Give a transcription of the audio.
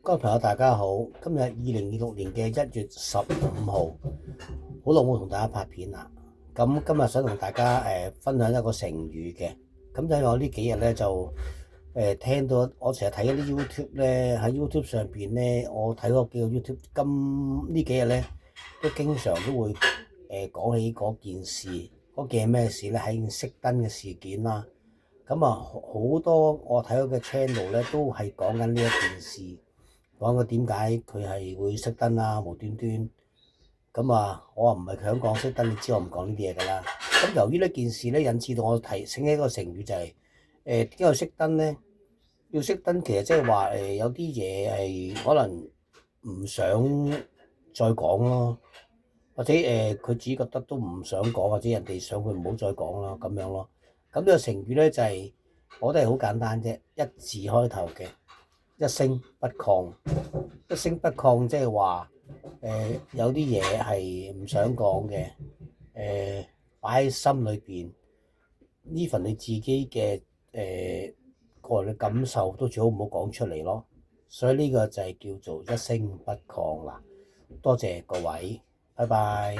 各位朋友大家好，今日2026年嘅1月15號，好耐冇同大家拍片啦。咁今日想同大家分享一個成語嘅。咁因為我呢幾日咧就聽到我成日睇嗰啲 YouTube 咧，喺 YouTube 上邊咧，我睇嗰幾個 YouTube 今呢幾日咧都經常都會講起嗰件事，嗰件係咩事咧？係熄燈嘅事件啦。咁啊好多我睇到嘅 channel 咧都係講緊呢一件事。講個點解佢係會熄燈啦，無端端咁啊！我話唔係想講熄燈，你知我唔講呢啲嘢㗎啦。咁由於呢件事咧，引致到我提醒起一個成語就係點解要熄燈咧？要熄燈其實即係話有啲嘢係可能唔想再講咯，或者佢自己覺得都唔想講，或者人哋想佢唔好再講啦咁樣咯。咁呢個成語咧就係我覺得係好簡單啫，一字開頭嘅一聲不吭。一聲不吭，即係話有啲嘢係唔想講嘅，擺喺心裏邊，even你自己嘅個人嘅感受都最好唔好講出嚟咯。所以呢個就係叫做一聲不吭啦。多謝各位，拜拜。